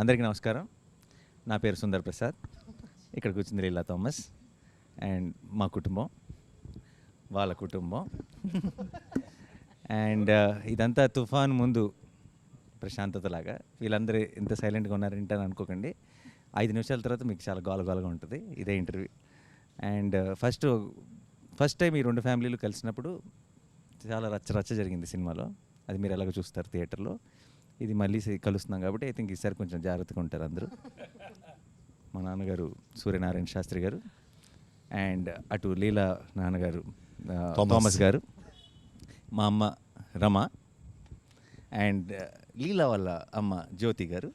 అందరికీ నమస్కారం. నా పేరు సుందర్ ప్రసాద్. ఇక్కడ కూర్చుంది లీలా థామస్ అండ్ మా కుటుంబం, వాళ్ళ కుటుంబం. అండ్ ఇదంతా తుఫాన్ ముందు ప్రశాంతతలాగా. వీళ్ళందరూ ఇంత సైలెంట్గా ఉన్నారంటే అని అనుకోకండి. 5 నిమిషాల తర్వాత మీకు చాలా గోలగోలగా ఉంటుంది ఇదే ఇంటర్వ్యూ. అండ్ ఫస్ట్ టైం ఈ 2 ఫ్యామిలీలు కలిసినప్పుడు చాలా రచ్చ జరిగింది సినిమాలో. అది మీరు ఎలాగో చూస్తారు థియేటర్లో. ఇది మళ్ళీ కలుస్తున్నాం కాబట్టి ఐ థింక్ ఈసారి కొంచెం జాగ్రత్తగా ఉంటారు అందరూ. మా నాన్నగారు సూర్యనారాయణ శాస్త్రి గారు అండ్ అటు లీలా నాన్నగారు థామస్ గారు, మా అమ్మ రమ అండ్ లీలా వాళ్ళ అమ్మ జ్యోతి గారు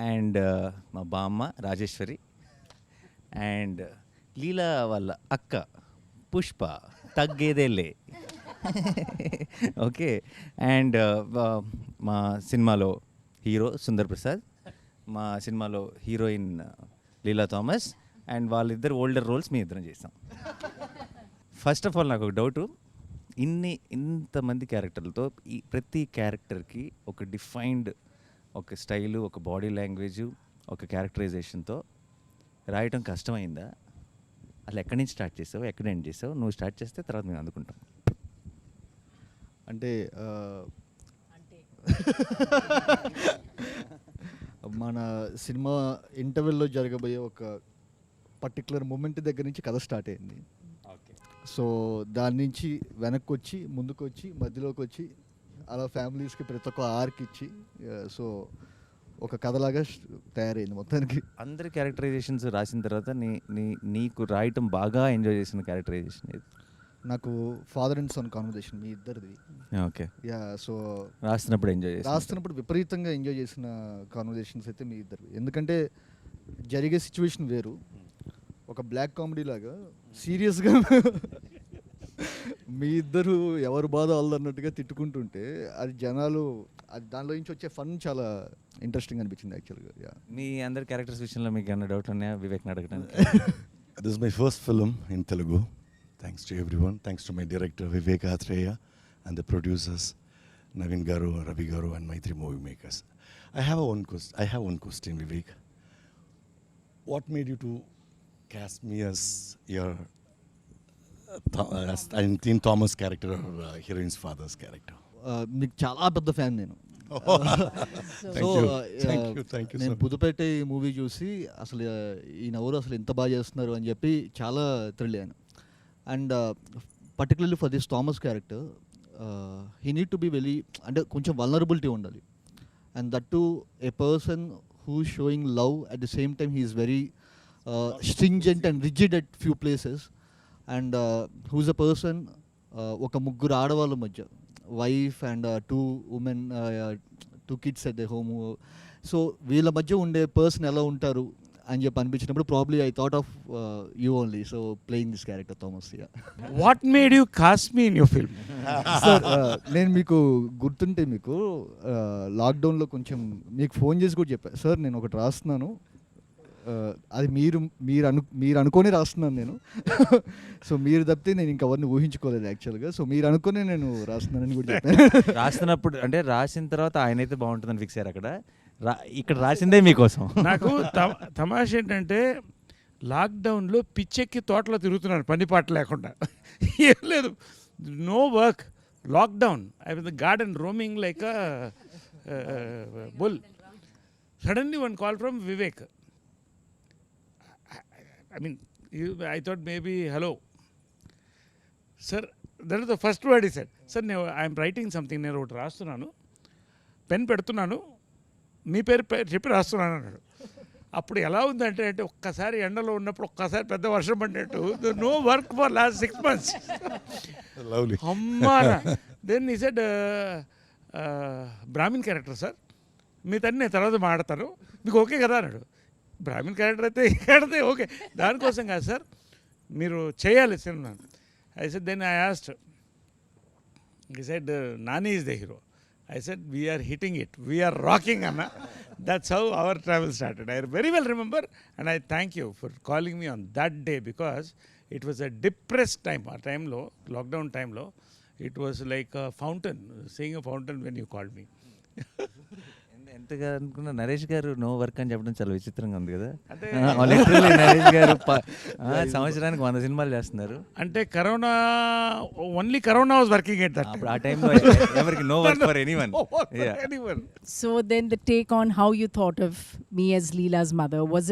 అండ్ మా బామ్మ రాజేశ్వరి అండ్ లీలా వాళ్ళ అక్క పుష్ప తగ్గేదేలే. ఓకే. అండ్ మా సినిమాలో హీరో సుందర్ ప్రసాద్, మా సినిమాలో హీరోయిన్ లీలా థామస్ అండ్ వాళ్ళిద్దరు ఓల్డర్ రోల్స్ మీ ఇద్దరం చేసాం. ఫస్ట్ ఆఫ్ ఆల్ నాకు ఒక డౌటు, ఇంతమంది క్యారెక్టర్లతో ఈ ప్రతి క్యారెక్టర్కి ఒక డిఫైన్డ్ ఒక స్టైలు, ఒక బాడీ లాంగ్వేజు, ఒక క్యారెక్టరైజేషన్తో రాయటం కష్టమైందా? అసలు ఎక్కడి నుంచి స్టార్ట్ చేసావు, ఎక్కడ ఎండ్ చేసావు? నువ్వు స్టార్ట్ చేస్తే తర్వాత మేము అందుకుంటాం. అంటే మన సినిమా ఇంటర్వెల్లో జరగబోయే ఒక పర్టికులర్ మూమెంట్ దగ్గర నుంచి కథ స్టార్ట్ అయింది. సో దాని నుంచి వెనక్కి వచ్చి ముందుకు వచ్చి మధ్యలోకి వచ్చి అలా ఫ్యామిలీస్కి ప్రతి ఒక్క ఆర్క్ ఇచ్చి సో ఒక కథలాగా తయారైంది మొత్తానికి. అందరి క్యారెక్టరైజేషన్స్ రాసిన తర్వాత నీకు రాయటం బాగా ఎంజాయ్ చేసిన క్యారెక్టరైజేషన్ ఏది? నాకు ఫాదర్ అండ్ సన్ కాన్వర్జేషన్ మీ ఇద్దరిది. ఓకే. యా. సో రాస్తున్నప్పుడు విపరీతంగా ఎంజాయ్ చేసిన కాన్వర్జేషన్స్ అయితే మీ ఇద్దరు. ఎందుకంటే జరిగే సిచ్యువేషన్ వేరు, ఒక బ్లాక్ కామెడీ లాగా సీరియస్గా మీ ఇద్దరు ఎవరు బాధ అన్నట్టుగా తిట్టుకుంటుంటే అది జనాలు దానిలో నుంచి వచ్చే ఫన్ చాలా ఇంట్రెస్టింగ్ అనిపించింది యాక్చువల్గా. యా. మీ అందరి క్యారెక్టర్స్ విషయంలో మీకు ఏమైనా డౌట్ ఉన్నాయా వివేక్ని అడగడానికి? This is my first film in Telugu. Thanks to everyone. Thanks to my director Vivek Athreya and the producers Naveen garu, Ravi garu and Mythri movie makers. I have one question, Vivek. What made you to cast me as your Teen Thomas character or heroine's father's character? మీకు చాలా పెద్ద fan నేను. నేను పుదుపేట movie చూసి అసలు ఈయనెవరు అసలు ఎంత బాగా చేస్తున్నారు అని చెప్పి చాలా థ్రిల్ అయ్యాను. And particularly for this Thomas character he need to be very, అంటే కొంచెం వల్నరబిలిటీ ఉండాలి. And that to a person who showing love at the same time he is very stringent and rigid at few places. And whose a person ఒక ముగ్గురు ఆడవాళ్ళ మధ్య, wife and 2 women, 2 kids at the home. So వీళ్ళ మధ్య ఉండే person ఎలా ఉంటారు అని చెప్పి అనిపించినప్పుడు probably I thought of you only. So playing this character Thomas. What made you cost me in your film? Sir నేను మీకు గుర్తుంటే మీకు లాక్డౌన్లో కొంచెం మీకు ఫోన్ చేసి కూడా చెప్పాను, సార్ నేను ఒకటి రాస్తున్నాను, అది మీరు అనుకొని రాస్తున్నాను నేను. సో మీరు తప్పితే నేను ఇంకెవరిని ఊహించుకోలేదు యాక్చువల్గా. సో మీరు అనుకుని నేను రాస్తున్నానని కూడా చెప్పాను. రాస్తున్నప్పుడు అంటే రాసిన తర్వాత ఆయన అయితే బాగుంటుందని ఫిక్స్ అయ్యారు. అక్కడ ఇక్కడ రాసిందే మీకోసం. నాకు తమాష ఏంటంటే లాక్డౌన్లో పిచ్చెక్కి తోటలో తిరుగుతున్నాను పని పాట లేకుండా. ఏం లేదు, no work, lockdown. I was the garden roaming like a bull. Suddenly one call from Vivek. I mean, I thought maybe, hello. Sir, that is the first word he said. Sir, I am writing something, నేను ఒకటి రాస్తున్నాను, pen పెడుతున్నాను, మీ పేరు చెప్పి రాస్తున్నాను అన్నాడు. అప్పుడు ఎలా ఉందంటే అంటే ఒక్కసారి ఎండలో ఉన్నప్పుడు ఒక్కసారి పెద్ద వర్షం పడినట్టు, no work for last 6 months. అమ్మా. Then he said Brahmin character sir, మీ తన్ని నేను తర్వాత మాడతాను, మీకు ఓకే కదా అన్నాడు. బ్రాహ్మిన్ క్యారెక్టర్ అయితే ఓకే, దానికోసం కాదు సార్, మీరు చేయాలి సినిమా. I said then I asked, he said Nani is the hero. I said we are hitting it, we are rocking Anna. That's how our travel started. I very well remember, and I thank you for calling me on that day because it was a depressed time. Our time lo, lockdown time lo, it was like a fountain, seeing a fountain when you called me. అంతగా అనుకున్న నరేష్ గారు no work అని చెప్పడం చాలా విచిత్రంగా ఉంది కదా. అంటే లిటరల్లీ నరేష్ గారు సంవత్సరానికి 100 సినిమాలు చేస్తున్నారు. అంటే corona only corona was working at that అప్పుడు ఆ టైంలో ఎవరికి no work for anyone. So then the take on how you thought of me as Leela's mother, was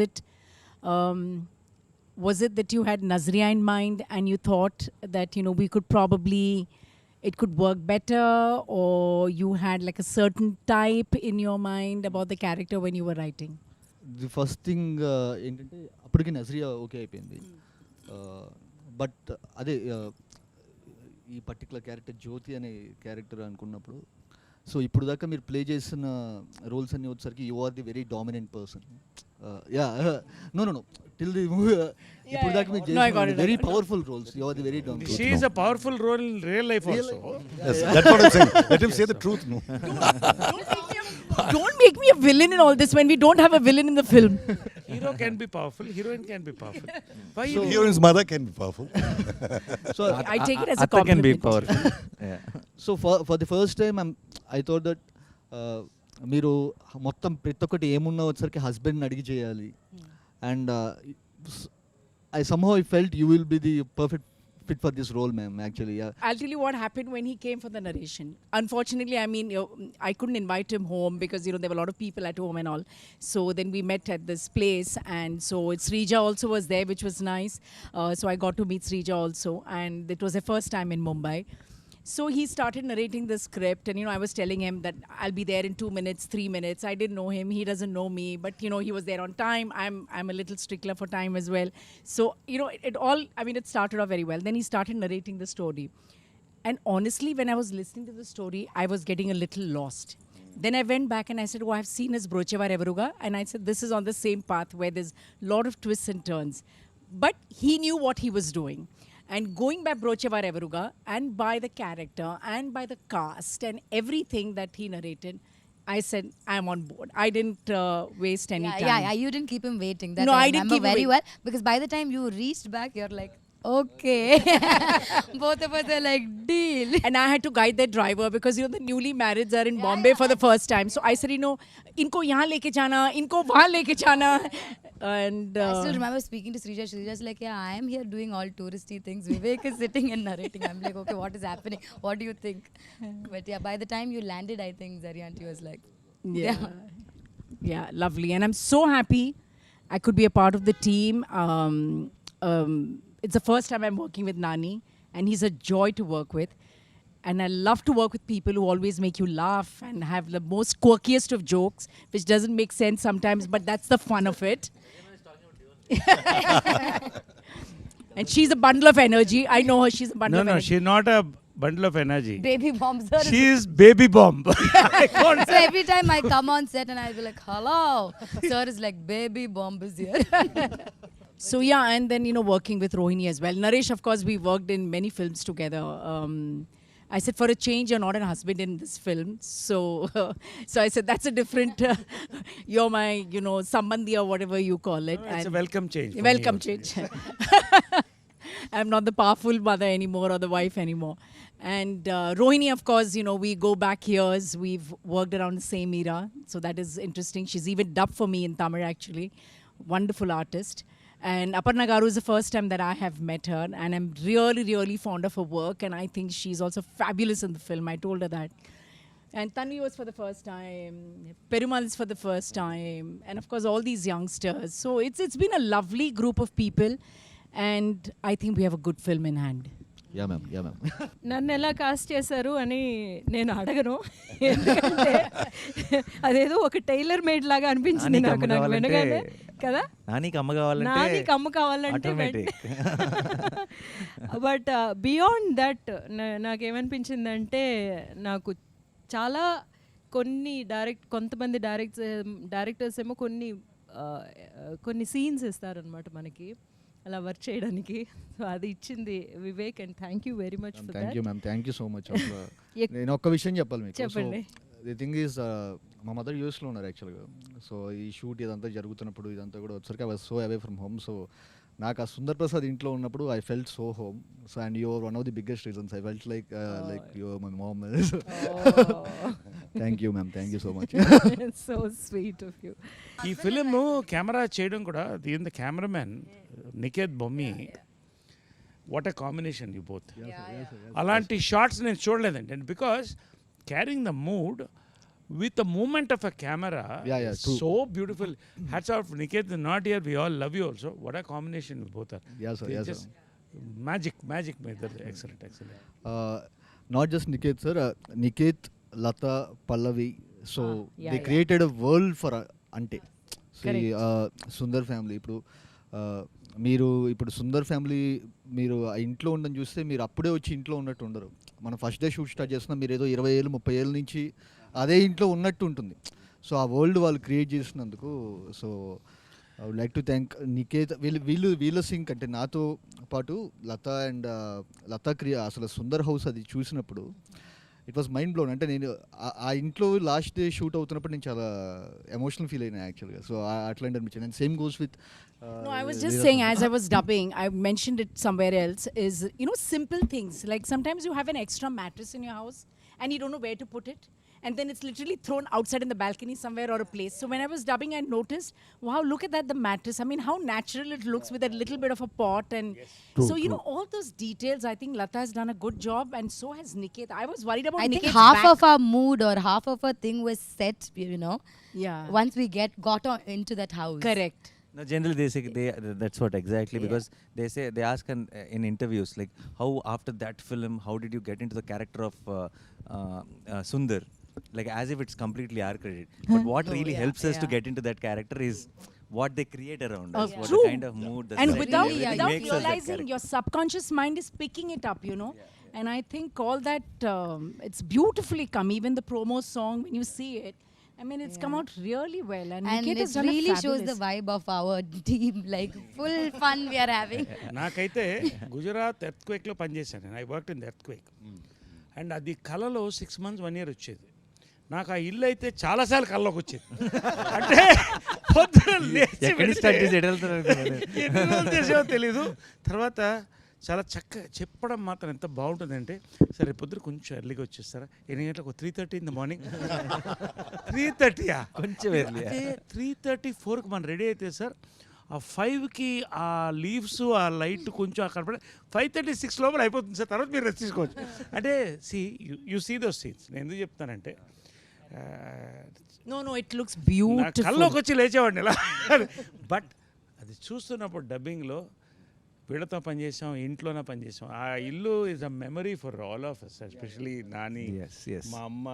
it that you had Nazriya in mind and you thought that, you know, we could probably, it could work better, or you had like a certain type in your mind about the character when you were writing? The first thing ఏంటంటే అప్పటికి Nazriya okay అయిపోయింది. But అదే ఈ particular character జ్యోతి అనే character అనుకున్నప్పుడు, so ఇప్పుడు దాకా మీరు ప్లే చేసిన రోల్స్ అన్నీ వచ్చేసరికి you are the very dominant person. Yeah no no no till the movie ఇప్పుడు దాకా మీరు చేసిన very powerful roles, you are the very dominant. She is a powerful role in real life also. Yes, that's what I'm saying. Let him say the truth. No. Don't make me a villain in all this when we don't have a villain in the film. Hero can be powerful, heroine can be powerful. Why So you heroine's mother can be powerful. So I take it as a అత్త can be compliment. Powerful. So for the first time I thought that మీరు మొత్తం ప్రతి ఒక్కటి ఏమున్నా వచ్చేసరికి హస్బెండ్ని అడిగి చేయాలి. And I somehow I felt you will be the perfect fit for this role, ma'am, actually. Yeah. I'll tell you what happened when he came for the narration. Unfortunately, I mean, I couldn't invite him home because, you know, there were a lot of people at home and all. So then we met at this place, and so Srija also was there, which was nice. So I got to meet Srija also, and it was their first time in Mumbai. So he started narrating the script, and, you know, I was telling him that I'll be there in 2 minutes, 3 minutes. I didn't know him, he doesn't know me, but, you know, he was there on time. I'm a little stickler for time as well. So, you know, it all, I mean, it started off very well. Then he started narrating the story. And honestly, when I was listening to the story, I was getting a little lost. Then I went back and I said, oh, I've seen his Brochevar Evaruga. And I said, this is on the same path where there's a lot of twists and turns. But he knew what he was doing. And going by Brochevar Evaruga and by the character and by the cast and everything that he narrated, I said, I'm on board. I didn't waste any time. Yeah, you didn't keep him waiting. That No, I I didn't remember keep him very waiting. well, because by the time you reached back, you're like, okay. Both of us are like, deal. And I had to guide that driver because, you know, the newly marrieds are in Bombay for the first time. So I said, you know, inko yahan leke jana, inko wahan leke jana. And I still remember speaking to Srija. Srija's like, yeah, I am here doing all touristy things. Vivek is sitting and narrating. I'm like, okay, what is happening? What do you think? But yeah, by the time you landed, I think Zarya aunty was like, yeah, lovely. And I'm so happy I could be a part of the team. It's the first time I'm working with Nani, and he's a joy to work with. And I love to work with people who always make you laugh and have the most quirkiest of jokes, which doesn't make sense sometimes, but that's the fun of it. And she's a bundle of energy. I know her, she's a bundle of No, energy. she's not a bundle of energy. baby bomb, sir. She is baby bomb. So every time I come on set and I'll be like, hello. Sir is like, baby bomb is here. So yeah, and then, you know, working with Rohini as well. Naresh, of course, we worked in many films together. I said, for a change, you're not a husband in this film. So so I said, that's a different, you're my, you know, sambandhi or whatever you call it. It's a And welcome change. for me welcome also, change. yes. I'm not the powerful mother anymore or the wife anymore. And Rohini, of course, you know, we go back years. We've worked around the same era. So that is interesting. She's even dubbed for me in Tamil, actually. Wonderful artist. And Aparna Garu is the first time that I have met her. And I'm really, really fond of her work. And I think she's also fabulous in the film. I told her that. And Tanvi was for the first time. Perumal is for the first time. And of course, all these youngsters. So it's been a lovely group of people. And I think we have a good film in hand. Yeah ma'am, yeah ma'am. నన్ను ఎలా cost చేశారు అని నేను అడగను, ఎందుకంటే అదేదో ఒక tailor made లాగా అనిపించింది నాకు వినగానే కదా. నానికి అమ్మ కావాలంటే నానికి అమ్మ కావాలంటే automatic. బట్ బియాండ్ దట్ నాకేమనిపించిందంటే, నాకు చాలా కొంతమంది డైరెక్టర్స్ ఏమో కొన్ని సీన్స్ ఇస్తారనమాట మనకి అలా వర్క్ చేయడానికి. సో అది ఇచ్చింది Vivek, and thank you very much for thank you that. Ma'am, thank you so much. నేను ఒక్క విషయం చెప్పాలి మీకు. చెప్పండి. ది థింగ్ ఈజ్, మా మదర్ యూఎస్లో ఉన్నారు యాక్చువల్గా. సో ఈ షూట్ ఇదంతా జరుగుతున్నప్పుడు ఇదంతా కూడా వచ్చరికి I was so away from home. So నాకు ఆ సుందర్ ప్రసాద్ ఇంట్లో ఉన్నప్పుడు I felt so home. So and your one of the biggest reasons. I felt like your my mom. Thank you ma'am, thank you so much. So sweet of you. ఈ film camera చేయడం కూడా దీని cameraman Niket Bommi, what a combination you both. అలాంటి shorts నేను చూడలేదండి. And because carrying the mood with the movement of a camera, true. so beautiful. Hats off, Niketh is not here, we all love you also. What a combination you both are. Yes sir, yes Just sir. magic method. Excellent. Not just Niketh sir, Niketh, Latha, Pallavi, so yeah, they created a world for Ante. Correct. Sundar family, మీరు ఇప్పుడు Sundar family మీరు ఆ ఇంట్లో ఉండని చూస్తే మీరు అప్పుడే వచ్చి ఇంట్లో ఉన్నట్టు ఉండరు. మనం ఫస్ట్ డే షూట్ స్టార్ట్ చేస్తున్నాం, మీరు ఏదో 20 ఏళ్ళు 30 ఏళ్ళ నుంచి అదే ఇంట్లో ఉన్నట్టు ఉంటుంది. సో ఆ వరల్డ్ వాళ్ళు క్రియేట్ చేసినందుకు so I would like to thank Niket. వీళ్ళ సింగ్ అంటే నాతో పాటు లత అండ్ లత అసలు సుందర్ హౌస్ అది చూసినప్పుడు ఇట్ వాస్ మైండ్ బ్లోన్. అంటే నేను ఆ ఇంట్లో లాస్ట్ డే షూట్ అవుతున్నప్పుడు నేను చాలా ఎమోషనల్ ఫీల్ అయినా యాక్చువల్గా. సో అట్లాంటి అనిపించింది. And same goes with No, I was just saying, as I was dubbing, I mentioned it somewhere else, is, simple things. Like sometimes you have an extra mattress in your house and you don't know where to put it. And then it's literally thrown outside in the balcony somewhere or a place. So when I was dubbing, I noticed, wow, look at that, the mattress. I mean, how natural it looks with a little bit of a pot. And so, all those details, I think Latha has done a good job, and so has Niketh. I was worried about I think Niketh's half back. of our mood or half of our thing was set, Yeah. once we got into that house. Correct. No, generally they say that's what exactly, because they ask in interviews like, how after that film, how did you get into the character of Sundar, like as if it's completely our credit, but what really helps us to get into that character is what they create around us, what True. the kind of mood, the And setting, without everything makes us that realizing, character. your subconscious mind is picking it up, And I think all that, it's beautifully come. Even the promo song, when you see it, I mean, it's come out really well. And And Niketh it has done really it shows the fabulous. vibe of our team, like full fun we are having. నాకైతే గుజరాత్ ఎర్త్క్వేక్లో పనిచేశాను నేను. I work in the earthquake. And అది కళలో 6 months 1 year వచ్చేది. నాకు ఆ ఇల్లు అయితే చాలాసార్లు కళ్ళలోకి వచ్చేది. అంటే పొద్దున లేచి ఎన్ని రోజులు చేసేవో తెలీదు. తర్వాత చాలా చక్కగా చెప్పడం మాత్రం ఎంత బాగుంటుందంటే, సరే పొద్దున కొంచెం ఎర్లీగా వచ్చేస్తారా, ఎన్ని గంటలకు 3:30 in the morning. 3:30 కొంచెం early. 3:30 4కి మనం రెడీ అయితే సార్, ఆ 5కి ఆ లీవ్స్ ఆ లైట్ కొంచెం అక్కడ పడి 5:30 6 లోపల అయిపోతుంది సార్. తర్వాత మీరు రెస్ట్ తీసుకోవచ్చు. అంటే యూ సీ దోస్ సీన్స్. నేను ఎందుకు చెప్తానంటే, No, it looks beautiful. కల్లోకి వచ్చి లేచేవాడిని ఇలా. బట్ అది చూస్తున్నప్పుడు డబ్బింగ్లో వీళ్ళతో పనిచేసాం, ఇంట్లోనే పనిచేసాం. ఆ ఇల్లు is a memory for all of us, especially Nani, మా అమ్మ,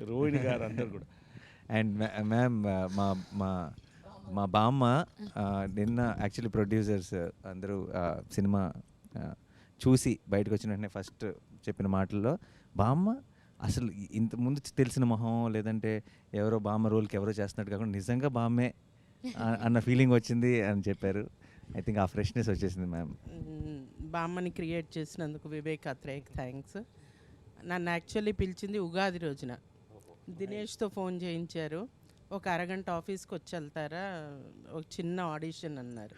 రోహిణి గారు, అందరు కూడా. అండ్ మ్యామ్, మా బామ్మ నిన్న యాక్చువల్లీ ప్రొడ్యూసర్స్ అందరూ సినిమా చూసి బయటకు వచ్చిన వెంటనే ఫస్ట్ చెప్పిన మాటల్లో, బామ్మ అసలు ఇంత ముందు తెలిసిన మొహం లేదంటే ఎవరో బామ్మ రోల్కి ఎవరో చేస్తున్నట్టు కాకుండా నిజంగా బామ్మే అన్న ఫీలింగ్ వచ్చింది అని చెప్పారు. ఐ థింక్ ఆ ఫ్రెష్నెస్ వచ్చేసింది మ్యామ్. బామ్మని క్రియేట్ చేసినందుకు వివేక్ అత్రేయకి థ్యాంక్స్. నన్ను యాక్చువల్లీ పిలిచింది ఉగాది రోజున. దినేష్తో ఫోన్ చేయించారు, ఒక అరగంట ఆఫీస్కి వచ్చి వెళ్తారా, ఒక చిన్న ఆడిషన్ అన్నారు.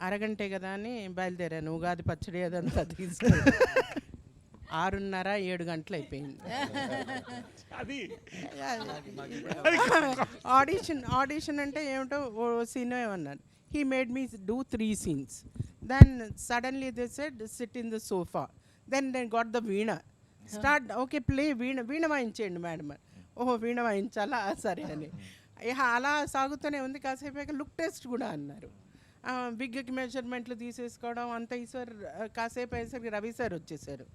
అరగంటే కదా అని బయలుదేరాను. ఉగాది పచ్చడి అదంతా తీసుకుని 6:30 7 గంటలు అయిపోయింది. ఆడిషన్ అంటే ఏమిటో ఓ సీన్ ఏమన్నారు. He made me do 3 scenes. Then suddenly they said, sit in the sofa. Then they got the veena. Start, okay, play veena. Veena వాయించేయండి మేడం. ఓహో వీణ వాయించాలా, సరే అని. అలా సాగుతూనే ఉంది. కాసేపు లుక్ టెస్ట్ కూడా అన్నారు. బిగ్కి మెజర్మెంట్లు తీసేసుకోవడం అంత ఈసారి కాసేపు అయ్యేసరికి రవి సార్ వచ్చేసారు.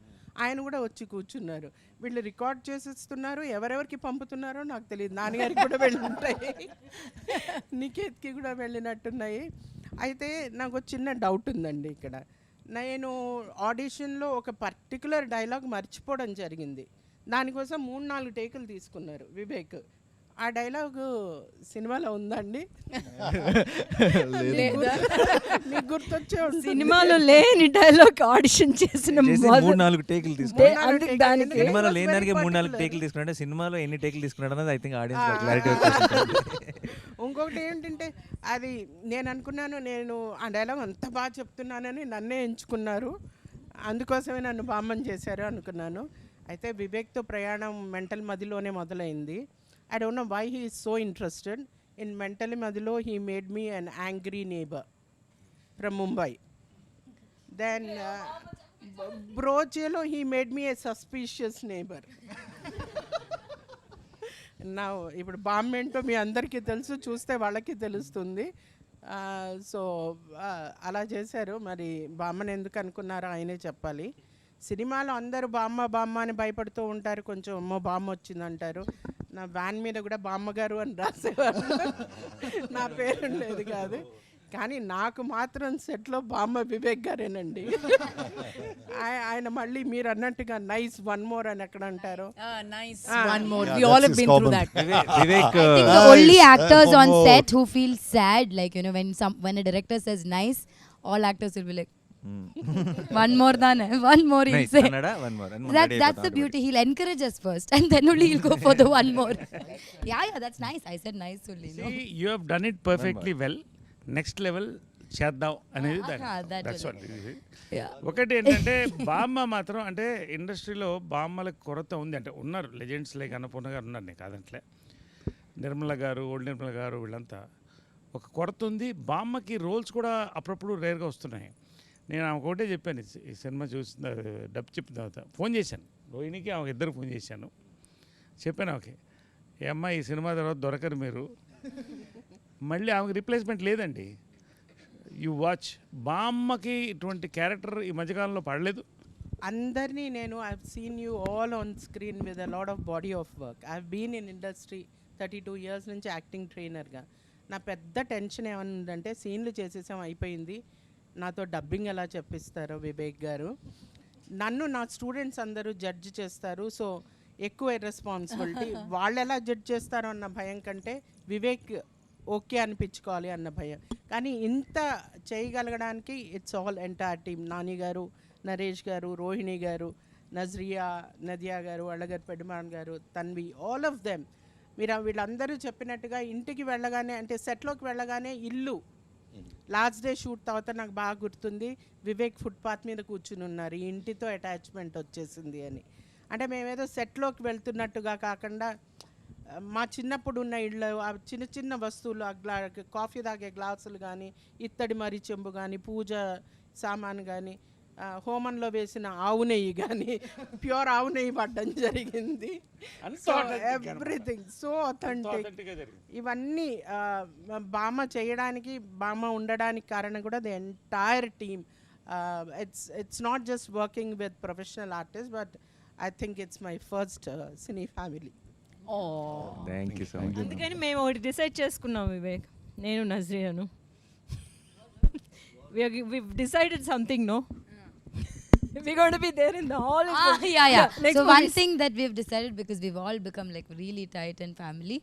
ఆయన కూడా వచ్చి కూర్చున్నారు. వీళ్ళు రికార్డ్ చేసేస్తున్నారు, ఎవరెవరికి పంపుతున్నారో నాకు తెలియదు. నాన్నగారికి కూడా వెళ్ళుంటాయి, నికేత్కి కూడా వెళ్ళినట్టున్నాయి. అయితే నాకు చిన్న డౌట్ ఉందండి ఇక్కడ. నేను ఆడిషన్లో ఒక పర్టికులర్ డైలాగ్ మర్చిపోవడం జరిగింది. దానికోసం 3-4 టేకులు తీసుకున్నారు వివేక్. ఆ డైలాగ్ సినిమాలో ఉందండి? మీకు గుర్తొచ్చే సినిమాలో లేని డైలాగ్ ఆడిషన్ చేసిన 3-4 టేకులు తీసుకున్నాడు. దానికి సినిమాలో లేని దానికి 3-4 టేకులు తీసుకున్నాడు. సినిమాలో ఎన్ని టేకులు తీసుకున్నాడు అన్నది ఐ థింక్ ఆడియన్స్ క్లారిటీ వచ్చేసింది. ఇంకొకటి ఏంటంటే, అది నేను అనుకున్నాను, నేను ఆ డైలాగ్ అంత బాగా చెప్తున్నానని నన్నే ఎంచుకున్నారు, అందుకోసమే నన్ను బామ్మని చేశారు అనుకున్నాను. అయితే వివేక్తో ప్రయాణం మెంటల్ మదిలోనే మొదలైంది. I don't know why he is so interested in mental Madhilo. He made me an angry neighbour from Mumbai. Then బ్రోచేలో he made me a suspicious neighbour. నా ఇప్పుడు బామ్మ ఏంటో మీ అందరికీ తెలుసు, చూస్తే వాళ్ళకి తెలుస్తుంది. సో అలా చేశారు. మరి బామ్మని ఎందుకు అనుకున్నారో ఆయనే చెప్పాలి. సినిమాలో అందరూ బామ్మ బామ్మ అని భయపడుతూ ఉంటారు, కొంచెం అమ్మో బామ్మ వచ్చిందంటారు. నా వ్యాన్ మీద కూడా బామ్మగారు అని రాసేవారు, నా పేరు ఉండేది కాదు. కానీ నాకు మాత్రం సెట్లో బామ్మ వివేక్ గారేనండి. ఆయన మళ్ళీ మీరు అన్నట్టుగా నైస్ వన్ మోర్ అని ఎక్కడ అంటారు. Nice. One more. We all have been through that. Vivek, I think the only actors on set who feel sad, like, you know, when a director says nice, all actors will be like, one more than one more he'll nice. say. Kannada, one more. That's the beauty. He'll encourage us first, and then only he'll go for the one more. Yeah, that's nice. I said nice only. No? See, you have done it perfectly well. Next level చేద్దాం అనేది that's what. ఒకటి ఏంటంటే బామ్మ మాత్రం అంటే ఇండస్ట్రీలో బామ్మలకు కొరత ఉంది. అంటే ఉన్నారు లెజెండ్స్ లైక్ అన్నపూర్ణ గారు ఉన్నారు, నేను కాదంటలే, నిర్మల గారు, ఓల్డ్ నిర్మల గారు, వీళ్ళంతా ఒక కొరత ఉంది. బామ్మకి రోల్స్ కూడా అప్పుడప్పుడు రేర్గా వస్తున్నాయి. నేను ఆమె ఒకటే చెప్పాను, ఈ సినిమా చూసిన డబ్ చెప్పిన తర్వాత ఫోన్ చేశాను రోహిణికి, ఆమె ఇద్దరు ఫోన్ చేశాను. చెప్పాను ఓకే ఏ అమ్మ ఈ సినిమా తర్వాత దొరకరు మీరు, మళ్ళీ ఆమెకు రిప్లేస్మెంట్ లేదండి. You watch. బామ్మకి ఇటువంటి క్యారెక్టర్ ఈ మధ్యకాలంలో పడలేదు. అందరినీ నేను I seen you all on screen with a lot of body of work. I been in industry 32 years నుంచి యాక్టింగ్ ట్రైనర్గా. నా పెద్ద టెన్షన్ ఏమనుందంటే సీన్లు చేసేసాం అయిపోయింది, నాతో డబ్బింగ్ ఎలా చెప్పిస్తారో వివేక్ గారు. నన్ను నా స్టూడెంట్స్ అందరూ జడ్జ్ చేస్తారు, సో ఎక్కువ రెస్పాన్సిబిలిటీ. వాళ్ళు ఎలా జడ్జ్ చేస్తారో అన్న భయం కంటే వివేక్ ఓకే అనిపించుకోవాలి అన్న భయం. కానీ ఇంత చేయగలగడానికి it's all entire team. Nani గారు, నరేష్ గారు, రోహిణి గారు, నజ్రియా, నదియా గారు, అళ్ళగారు, పెడుమాన్ గారు, తన్వి, ఆల్ ఆఫ్ దెమ్. మీరు వీళ్ళందరూ చెప్పినట్టుగా ఇంటికి వెళ్ళగానే, అంటే సెట్లోకి వెళ్ళగానే ఇల్లు లాస్ట్ డే షూట్ తర్వాత నాకు బాగా గుర్తుంది, వివేక్ ఫుట్పాత్ మీద కూర్చుని ఉన్నారు, ఈ ఇంటితో అటాచ్మెంట్ వచ్చేసింది అని. అంటే మేమేదో సెట్లోకి వెళ్తున్నట్టుగా కాకుండా మా చిన్నప్పుడు ఉన్న ఇళ్ళు, ఆ చిన్న చిన్న వస్తువులు, కాఫీ తాగే గ్లాసులు కానీ, ఇత్తడి మరి చెంబు కానీ, పూజ సామాను కానీ, హోమంలో వేసిన ఆవు నెయ్యి కానీ, ప్యూర్ ఆవు నెయ్యి పడ్డం జరిగింది. So everything so authentic. ఇవన్నీ బామ్మ చేయడానికి, బామ్మ ఉండడానికి కారణం కూడా the entire team. It's not just working with professional artist, but I think it's my first cine family. Thank you so much. అందుకని మేము ఒకటి డిసైడ్ చేసుకున్నాం వివేక్, నేను నజ్రియాను. we've decided something, no? We're going to be there in the hall. Yeah. So one movies. thing that we've decided, because we've all become like really tight and family,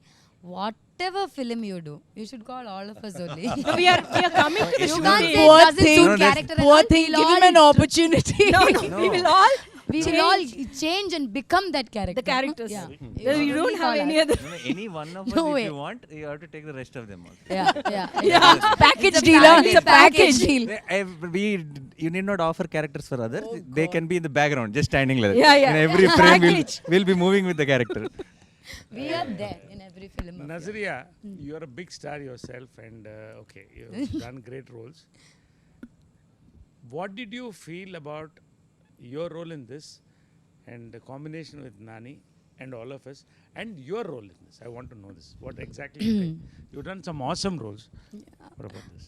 whatever film you do, you should call all of us only. we are coming to the You shooting. can't say Poor it doesn't thing. suit No, character and Poor all. thing, We'll give him all an opportunity. No, we will all change and become that character. the characters. Yeah. You don't have any other. No, any one of us, No if way. you want, you have to take the rest of them also. Yeah. Package It's a deal. family, It's a package deal. You need not offer characters for others. They can be in the background, just standing like that. Yeah. In every frame, Package. we'll be moving with the character. We are there in every film. of yours. Nazriya, you are a big star yourself, and okay, you've done great roles. What did you feel about your role in this, and the combination with Nani and all of us, and your role in this? I want to know this. What exactly you think? You've done some awesome roles. What about this?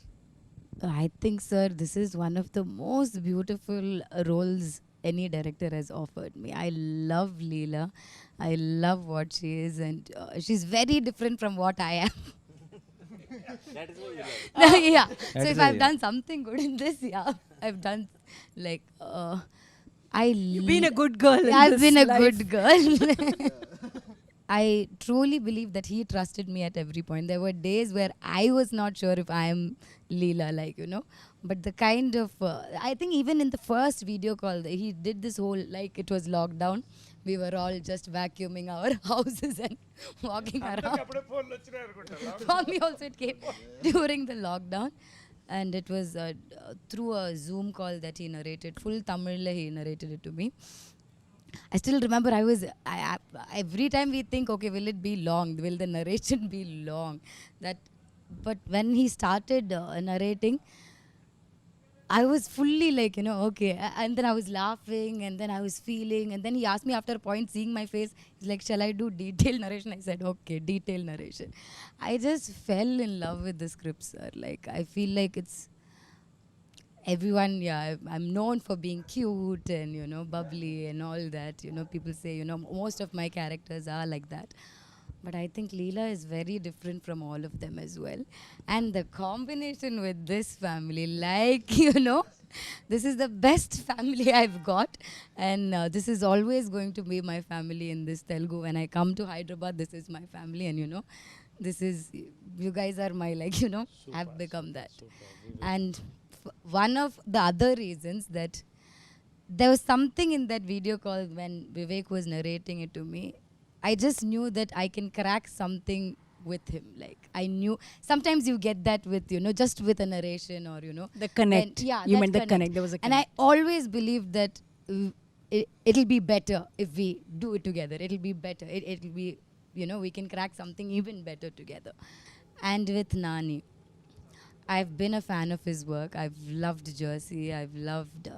I think, sir, this is one of the most beautiful roles any director has offered me. I love Leela. I love what she is, and she's very different from what I am. That is what you love. Yeah. That So is if why I've you done something good in this, yeah, I've done like You've been a good girl. in I've this been a life. good girl. I truly believe that he trusted me at every point. There were days where I was not sure if I am Leela, like, you know. But the kind of, I think even in the first video call, he did this whole, like it was lockdown. We were all just vacuuming our houses and walking around. For me also it came during the lockdown. And it was through a Zoom call that he narrated. Full Tamil he narrated it to me. I still remember every time we think, okay, will it be long? Will the narration be long? But when he started narrating, I was fully like, okay. And then I was laughing and then I was feeling. And then he asked me after a point, seeing my face, he's like, shall I do detailed narration? I said, okay, detailed narration. I just fell in love with the script, sir. Like, I feel like it's everyone, I'm known for being cute and, bubbly and all that. People say, most of my characters are like that. But I think Leela is very different from all of them as well. And the combination with this family, like, this is the best family I've got. And this is always going to be my family in this Telugu. When I come to Hyderabad, this is my family. And, this is, you guys are my, I've become that. And one of the other reasons that there was something in that video call when Vivek was narrating it to me, I just knew that I can crack something with him. Like, I knew sometimes you get that with, just with a narration or, The connect. You meant the connect. There was a connect. And I always believed that it'll be better if we do it together. It'll be better. It'll be, we can crack something even better together. And with Nani, I've been a fan of his work. I've loved Jersey. I've loved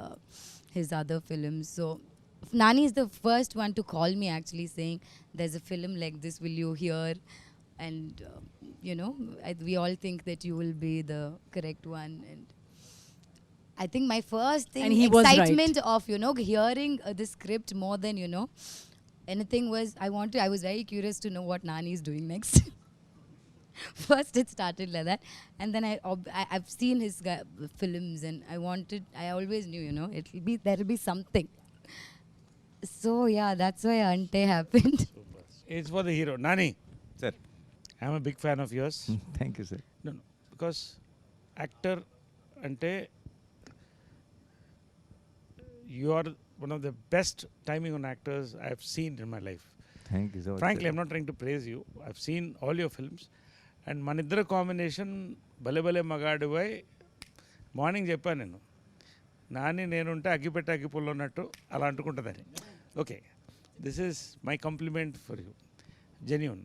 his other films. So Nani is the first one to call me actually saying, there's a film like this, will you hear? And, we all think that you will be the correct one. And I think my first thing, And he was excitement of, hearing the script more than, anything was, I was very curious to know what Nani is doing next. First it started like that. And then I've seen his films and I always knew, there'll be something. So yeah, that's why Ante happened. It's for the hero. Nani, Sir. I'm a big fan of yours. Thank you, sir. No, because actor ante you are one of the best timing on actors I've seen in my life. Thank you so much. Frankly, sir. I'm not trying to praise you. I've seen all your films. And maniddara combination, Bale Bale Magaduvai, morning చెప్పాను నేను నాని నేనుంటే అగ్గిపెట్టి అగ్గిపుల్ల ఉన్నట్టు అలా అంటుకుంటుందని. Okay, this is my compliment for you, genuine.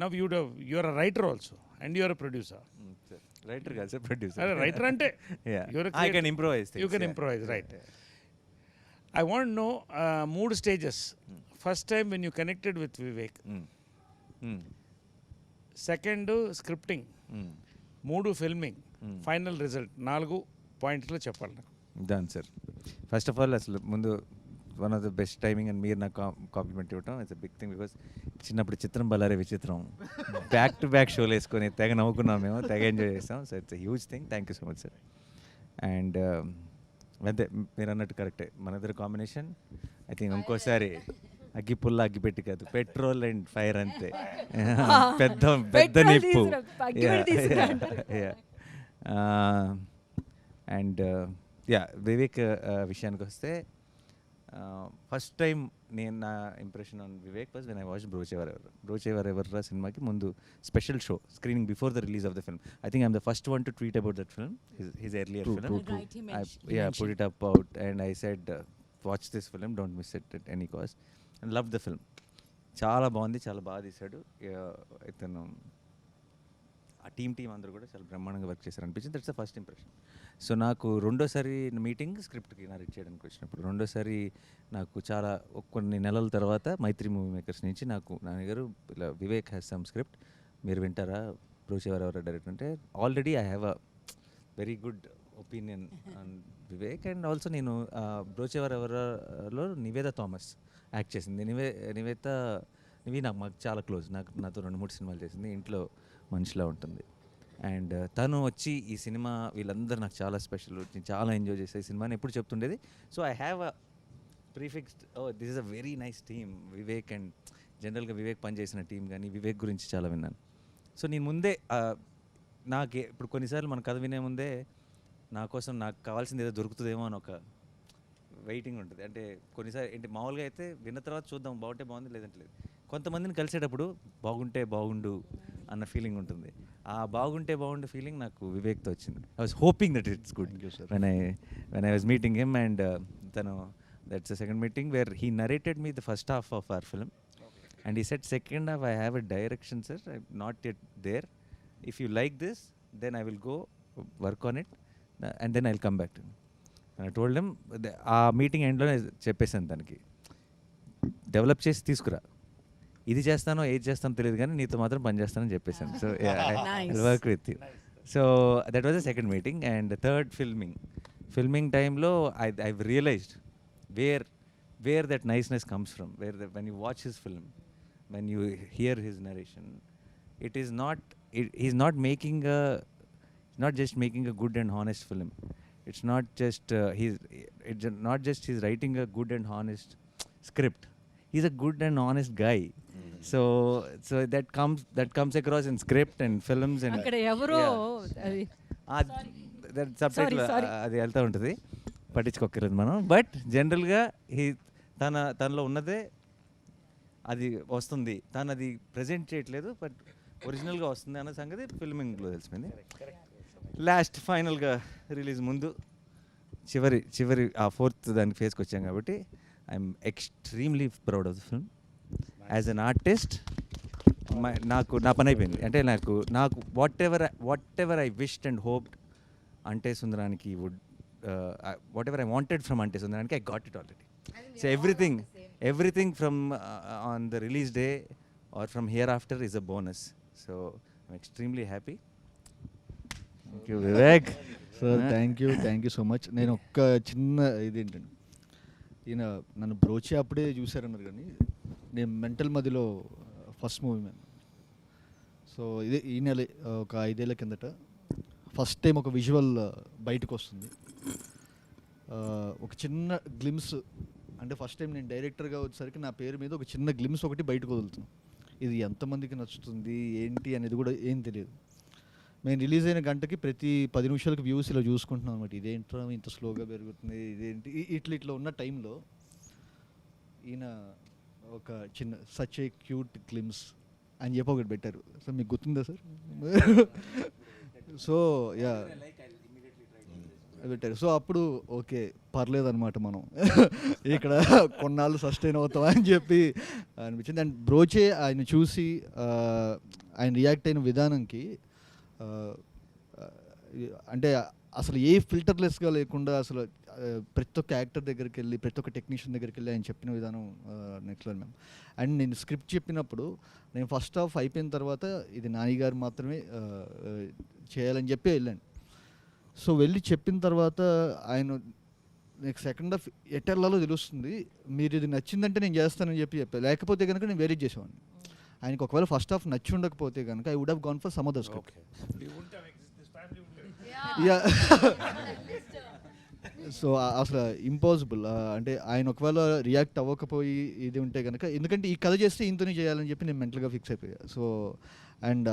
Now you're a writer also and you're a producer. Writer కాదు sir, producer. అదే రైటర్ అంటే I can improvise. You can improvise, right. I want no 3 stages. First time when you connected with Vivek, second scripting, 3 filming, final result, 4 పాయింట్స్లో చెప్పాలి నాకు. Done sir. First of all అసలు ముందు one of the best timing అని మీరు నాకు compliment ఇవ్వటం it's a big thing. Because చిన్నప్పుడు చిత్రం బలారే విచిత్రం బ్యాక్ టు బ్యాక్ షోలు వేసుకొని తెగ నవ్వుకున్నాం మేము, తెగ ఎంజాయ్ చేస్తాం. So it's a huge thing. Thank you so much sir. And అదే మీరు అన్నట్టు కరెక్టే, మన ఇద్దరు కాంబినేషన్ ఐ థింక్ ఇంకోసారి అగ్గి పుల్ల అగ్గి పెట్టి కాదు, పెట్రోల్ అండ్ ఫైర్ అంతే. పెద్ద పెద్ద నిప్పు. అండ్ వివేక్ విషయానికి వస్తే ఫస్ట్ టైం నేను నా impression on Vivek was when I watch Brochevarevarura సినిమాకి ముందు special show screening before the release of the film. I think I'm the first one to tweet about that film, his earlier film. Put it up out and I said watch this film, don't miss it at any cost. And love the film. చాలా బాగుంది, చాలా బాగా తీశాడు ఇతను. ఆ team అందరూ కూడా చాలా బ్రహ్మాండంగా వర్క్ చేశారు అనిపించింది. That's the first impression. So నాకు రెండోసారి మీటింగ్ స్క్రిప్ట్కి నరేట్ చేయడానికి వచ్చినప్పుడు, రెండోసారి నాకు చాలా కొన్ని నెలల తర్వాత మైత్రి మూవీ మేకర్స్ నుంచి నాకు నాన్నగారు ఇలా వివేక్ హ్యాస్ సమ్ స్క్రిప్ట్, మీరు వింటారా, బ్రోచేవరెవర్ డైరెక్టర్ అంటే. Already I have a very good opinion on Vivek. And also నేను బ్రోచేవరెవర్లో నివేద థామస్ యాక్ట్ చేసింది. నివి మాకు చాలా క్లోజ్, నాతో 2-3 సినిమాలు చేసింది, ఇంట్లో మనిషిలా ఉంటుంది. అండ్ తను వచ్చి ఈ సినిమా వీళ్ళందరూ నాకు చాలా స్పెషల్, నేను చాలా ఎంజాయ్ చేసే ఈ సినిమాని ఎప్పుడు చెప్తుండేది. So I have a prefixed, this is a very nice team Vivek. And జనరల్గా వివేక్ పనిచేసిన టీం కానీ వివేక్ గురించి చాలా విన్నాను. సో నేను ముందే ఇప్పుడు కొన్నిసార్లు మన కథ వినే ముందే నా కోసం నాకు కావాల్సింది ఏదో దొరుకుతుందేమో అని ఒక వెయిటింగ్ ఉంటుంది. అంటే కొన్నిసార్లు ఏంటి మామూలుగా అయితే విన్న తర్వాత చూద్దాం, బాగుంటే బాగుంది, లేదంటే లేదు. కొంతమందిని కలిసేటప్పుడు బాగుంటే బాగుండు అన్న ఫీలింగ్ ఉంటుంది. ఆ బాగుంటే బాగుండు ఫీలింగ్ నాకు వివేక్తో వచ్చింది. I was hoping that it's good when I was meeting him. And తను That's the second meeting where he narrated me the first half of our film. And he said, second half, I have a direction, sir. I'm not yet there. If you like this, then I will go work on it. And then I'll come back to him. And I told him, ఆ meeting ఎండ్లో చెప్పేసాను తనకి, develop చేసి తీసుకురా, ఇది చేస్తానో ఏది చేస్తానో తెలియదు కానీ నీతో మాత్రం పని చేస్తానని చెప్పేసాను. So work with you. So that was the second meeting. And third filming టైంలో I've realized where that niceness comes from, when you watch his film, when you hear his narration, it is not, he's not just making a good and honest film. It's not just he's writing a good and honest script. He's a good and honest guy. So that comes across in script and films and అక్కడ ఎవరో అది subtitle అది వెళ్తూ ఉంటుంది, పట్టించుకోకర్లేదు మనం. But జనరల్గా తనలో ఉన్నదే అది వస్తుంది, తను అది ప్రజెంట్ చేయట్లేదు, బట్ ఒరిజినల్గా వస్తుంది అన్న సంగతి ఫిల్మింగ్లో తెలిసిపోయింది. లాస్ట్ ఫైనల్గా రిలీజ్ ముందు చివరి ఆ ఫోర్త్ దానికి ఫేస్కి వచ్చాం కాబట్టి I'm extremely proud of the film. As an artist నా పని అయిపోయింది. అంటే నాకు what ever I wished and hoped Ante Sundaraniki whatever I wanted from Ante Sundaraniki, I got it already. So everything from on the release day or from hereafter is a bonus. So I'm extremely happy. Thank you, Vivek. Sir thank you so much. నేను ఒక్క చిన్న ఇదేంటండి, ఈయన నన్ను బ్రోచి అప్పుడే చూశారన్నారు కానీ నేను mental మదిలో ఫస్ట్ మూవీ మ్యాన్. సో ఇదే ఈ నెల ఒక 5 ఏళ్ల కిందట ఫస్ట్ టైం ఒక విజువల్ బయటకు వస్తుంది. ఒక చిన్న గ్లిమ్స్, అంటే ఫస్ట్ టైం నేను డైరెక్టర్గా వచ్చేసరికి నా పేరు మీద ఒక చిన్న గ్లిమ్స్ ఒకటి బయటకు వదులుతుంది. ఇది ఎంతమందికి నచ్చుతుంది ఏంటి అనేది కూడా ఏం తెలియదు. మేము రిలీజ్ అయిన గంటకి ప్రతి 10 నిమిషాలకు వ్యూస్ ఇలా చూసుకుంటున్నాం అనమాట. ఇదేంట్రా ఇంత స్లోగా పెరుగుతుంది, ఇదేంటి ఇట్లా ఉన్న టైంలో ఈయన ఒక చిన్న సచ్ ఏ క్యూట్ గ్లిమ్స్ అని చెప్పి ఒకటి పెట్టారు. సో మీకు గుర్తుందా సార్? సో యా పెట్టారు. సో అప్పుడు ఓకే పర్లేదన్నమాట, మనం ఇక్కడ కొన్నాళ్ళు సస్టైన్ అవుతాం అని చెప్పి అనిపించింది. అండ్ బ్రోచే ఆయన చూసి ఆయన రియాక్ట్ అయిన విధానంకి, అంటే అసలు ఏ ఫిల్టర్లెస్గా లేకుండా అసలు ప్రతి ఒక్క యాక్టర్ దగ్గరికి వెళ్ళి ప్రతి ఒక్క టెక్నీషియన్ దగ్గరికి వెళ్ళి ఆయన చెప్పిన విధానం నెక్స్ట్ లెవెల్ మ్యామ్. అండ్ నేను స్క్రిప్ట్ చెప్పినప్పుడు నేను ఫస్ట్ హాఫ్ అయిపోయిన తర్వాత ఇది నాని గారు మాత్రమే చేయాలని చెప్పి వెళ్ళాను. సో వెళ్ళి చెప్పిన తర్వాత ఆయన నెక్స్ట్ సెకండ్ హాఫ్ ఎటర్లలో తెలుస్తుంది, మీరు ఇది నచ్చిందంటే నేను చేస్తానని చెప్పాను, లేకపోతే కనుక నేను వేరే చేసేవాడిని. ఆయనకి ఒకవేళ ఫస్ట్ హాఫ్ నచ్చి ఉండకపోతే కనుక I would have gone for some other script. So అసలు ఇంపాసిబుల్. అంటే ఆయన ఒకవేళ రియాక్ట్ అవ్వకపోయి ఇది ఉంటే కనుక, ఎందుకంటే ఈ కథ చేస్తే ఇంతనే చేయాలని చెప్పి నేను మెంటల్గా ఫిక్స్ అయిపోయా. సో అండ్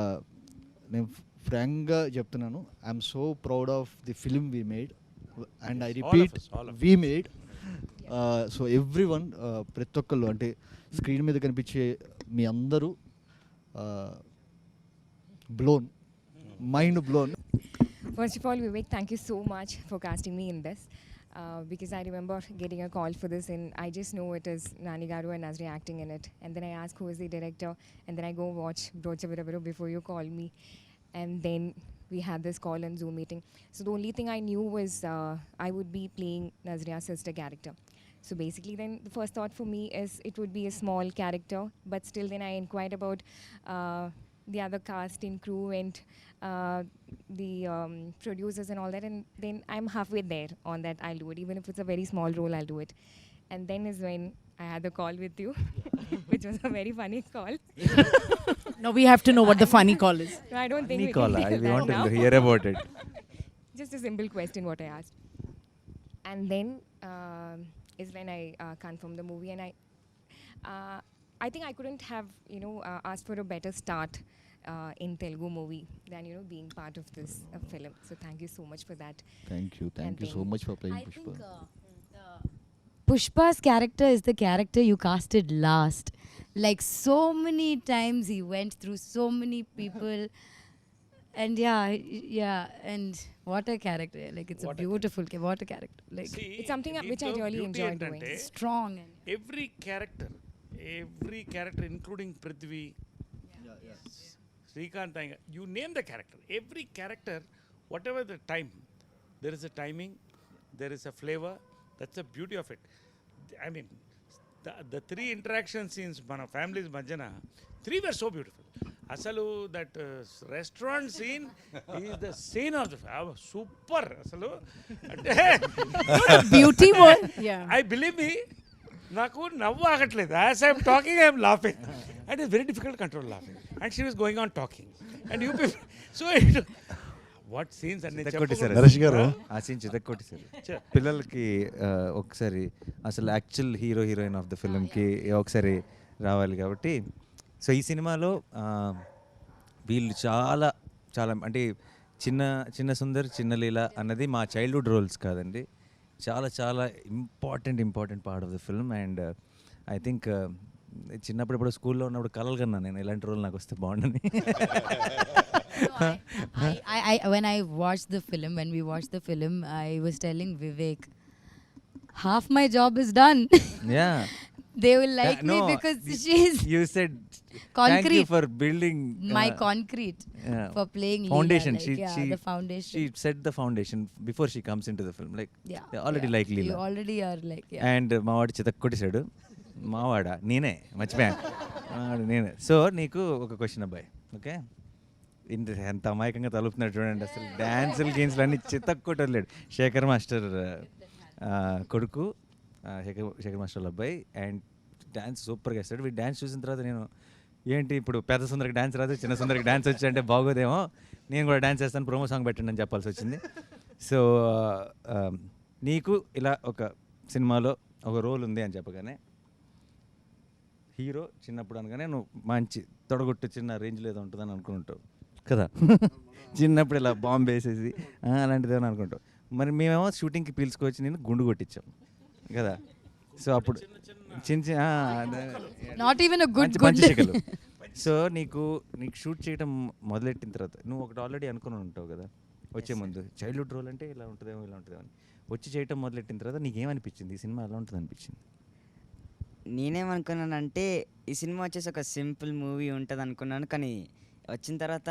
నేను ఫ్రాంక్గా చెప్తున్నాను, I'm so proud of the film we made, and I repeat we made. So every one, ప్రతి ఒక్కళ్ళు, అంటే స్క్రీన్ మీద కనిపించే మీ అందరూ blown, mind blown. First of all, Vivek, thank you so much for casting me in this. Because I remember getting a call for this, and I just know it is Nani Garu and Nazriya acting in it. And then I ask who is the director, and then I go watch Brocha Viravaru before you call me. And then we had this call and Zoom meeting. So the only thing I knew was I would be playing Nazriya's sister character. So basically then the first thought for me is it would be a small character, but still then I inquired about the other cast and crew and the producers and all that, and then I'm halfway there on that. I'll do it, even if it's a very small role, I'll do it. And then is when I had the call with you, which was a very funny call. No, we have to know what the funny call is. No, I don't think Funny we call, can I tell that want now. to hear about it. Just a simple question what I asked. And then is when I confirmed the movie, and I think I couldn't have asked for a better start in Telugu movie than being part of this film. So thank you so much for that. Thank you so much for playing Pushpa. I think Pushpa's character is the character you casted last. Like so many times he went through so many people. And and what a character. Like, it's a beautiful what a character. Like, It's something which I really enjoy doing. strong and every character, including Prithvi, Srikanth, you name the character. Every character, whatever the time, there is a timing, there is a flavor. That's the beauty of it. I mean, the three interaction scenes, mana families Majana, three were so beautiful. Asalu, that restaurant scene is the scene of the super. Asalu, Beauty one. Yeah. I believe me, నాకు నవ్వు ఆగట్లేదు. As I'm talking I'm laughing and it's very difficult control laughing and she was going on talking and you so what scenes అన్ని చితక్కొట్టేశారు. నరేష్ గారు. ఆ scene చితక్కొట్టేశారు. పిల్లలకి ఒకసారి అసలు actual heroine of the ఫిల్మ్కి ఒకసారి రావాలి కాబట్టి, సో ఈ సినిమాలో వీళ్ళు చాలా చాలా అంటే చిన్న సుందర్, చిన్న లీల అన్నది మా చైల్డ్హుడ్ రోల్స్ కాదండి, చాలా చాలా important part of the film. And I think చిన్నప్పుడు ఇప్పుడు స్కూల్లో ఉన్నప్పుడు కలలు కన్నా నేను ఇలాంటి రోల్ నాకు వస్తే బాగుండని. when I watched the film, when we watched the film, I was telling Vivek, half my job is done. Yeah. They will like me because she's You said concrete. thank you for building my concrete for playing foundation. Leela, like, the foundation. She set the foundation before she comes into the film. Like, they already like Leela. You already are like, And మావాడు చితక్కొట్టేశాడు. మావాడా నేనే మర్చిపోయాను. నేనే. So నీకు ఒక question అబ్బాయి, okay? ఎంత అమాయకంగా తలుపుతున్నాడు చూడండి. అసలు డ్యాన్సులు గేమ్స్లు అన్నీ చితక్కొట్టలేడు. శేఖర్ మాస్టర్ కొడుకు, శేఖర్ మాస్టర్ అబ్బాయి, అండ్ డ్యాన్స్ సూపర్గా వేస్తాడు. వీడు డ్యాన్స్ చూసిన తర్వాత నేను ఏంటి ఇప్పుడు పెద్ద సుందరికి డ్యాన్స్ రాదు, చిన్న సుందరికి డ్యాన్స్ వచ్చి అంటే బాగోదేమో, నేను కూడా డ్యాన్స్ చేస్తాను, ప్రోమో సాంగ్ పెట్టండి అని చెప్పాల్సి వచ్చింది. సో నీకు ఇలా ఒక సినిమాలో ఒక రోల్ ఉంది అని చెప్పగానే, హీరో చిన్నప్పుడు అనగానే నువ్వు మంచి తొడగొట్టు చిన్న రేంజ్లో ఏదో ఉంటుందని అనుకుంటావు కదా. చిన్నప్పుడు ఇలా బాంబు వేసేసి అలాంటిది ఏమని అనుకుంటావు. మరి మేమేమో షూటింగ్కి పీల్చుకొచ్చి నేను గుండు కొట్టించాం కదా. సో అప్పుడు చిన్న not even a good పంచశిఖలు. సో నీకు షూట్ చేయడం మొదలెట్టిన తర్వాత నువ్వు ఒకటి ఆల్రెడీ అనుకుని ఉంటావు కదా వచ్చే ముందు, చైల్డ్హుడ్ రోల్ అంటే ఇలా ఉంటుందేమో ఇలా ఉంటుందేమో అని. వచ్చి చేయటం మొదలెట్టిన తర్వాత నీకేమనిపించింది ఈ సినిమా ఎలా ఉంటుంది అనిపించింది? నేనేమనుకున్నానంటే ఈ సినిమా వచ్చేసి ఒక సింపుల్ మూవీ ఉంటుంది అనుకున్నాను, కానీ వచ్చిన తర్వాత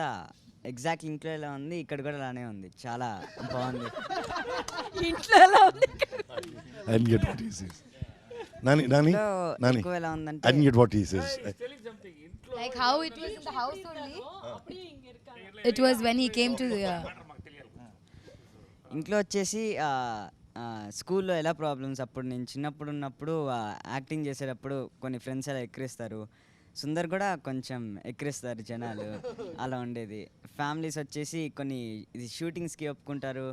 ఎగ్జాక్ట్ ఇంట్లో ఎలా ఉంది ఇక్కడ కూడా అలానే ఉంది, చాలా బాగుంది. ఇంట్లో ఎలా ఉంది? I didn't get what he says. Nani, ఎక్కువ ఎలా ఉందంటే I didn't get what he says. like how it was in the house only. It was when he came to the ఇంట్లో వచ్చేసి స్కూల్లో ఎలా ప్రాబ్లమ్స్, అప్పుడు నేను చిన్నప్పుడు ఉన్నప్పుడు యాక్టింగ్ చేసేటప్పుడు కొన్ని ఫ్రెండ్స్ అలా ఎక్కిరిస్తారు, సుందర్ కూడా కొంచెం ఎక్కిరిస్తారు జనాలు, అలా ఉండేది. ఫ్యామిలీస్ వచ్చేసి కొన్ని ఇది షూటింగ్స్కి ఒప్పుకుంటారు,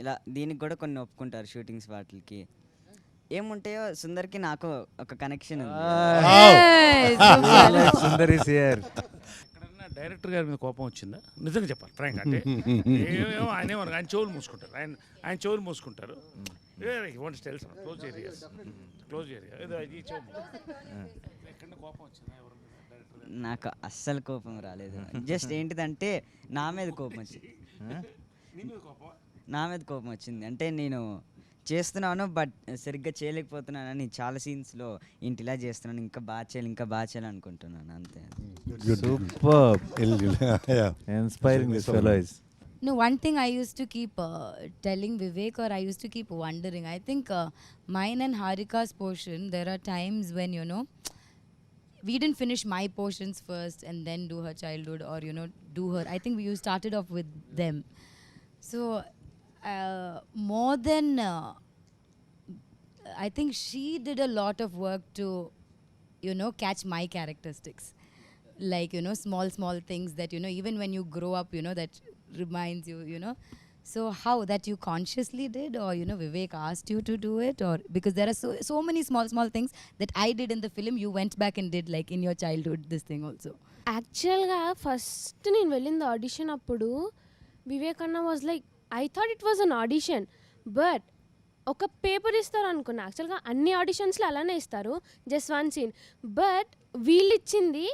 ఇలా దీనికి కూడా కొన్ని ఒప్పుకుంటారు షూటింగ్స్ వాటికి. ఏముంటాయో సుందర్కి నాకు ఒక కనెక్షన్ ఉంది. ఎక్కడన్నా డైరెక్టర్ గారి మీద కోపం వచ్చిందా? నిజంగా చెప్పాలి ఫ్రాంక్, అంటే ఏమో ఆయన చెవులు మూసుకుంటారు, ఆయన చెవులు మూసుకుంటారు. క్లోజ్ ఏరియా ఎక్కడ కోపం వచ్చిందా? నాకు అస్సలు కోపం రాలేదు. జస్ట్ ఏంటిదంటే నా మీద కోపం వచ్చింది. నా మీద కోపం వచ్చింది అంటే నేను చేస్తున్నాను బట్ సరిగ్గా చేయలేకపోతున్నానని చాలా సీన్స్లో ఇంటిలా చేస్తున్నాను, ఇంకా బాగా చేయాలి అనుకుంటున్నాను, అంతే. Inspiring this fellow is. No, one thing I used to keep telling Vivek, or I used to keep wondering, I think mine and Harika's portion, there are times when, you know, we didn't finish my portions first and then do her childhood, or, you know, do her. I think we started off with them. So, more than, I think she did a lot of work to, you know, catch my characteristics. Like, you know, small things that, you know, even when you grow up, you know, that reminds you, you know. So how that you consciously did, or, you know, Vivek asked you to do it, or because there are so many small things that I did in the film, you went back and did, like in your childhood, this thing also. యాక్చువల్గా first నేను వెళ్ళింది audition అప్పుడు వివేక్ అన్న was like, I thought it was an audition, but ఒక paper ఇస్తారు అనుకున్నా. యాక్చువల్గా అన్ని ఆడిషన్స్లో అలానే ఇస్తారు, జస్ట్ వన్ సీన్, బట్ వీళ్ళు ఇచ్చింది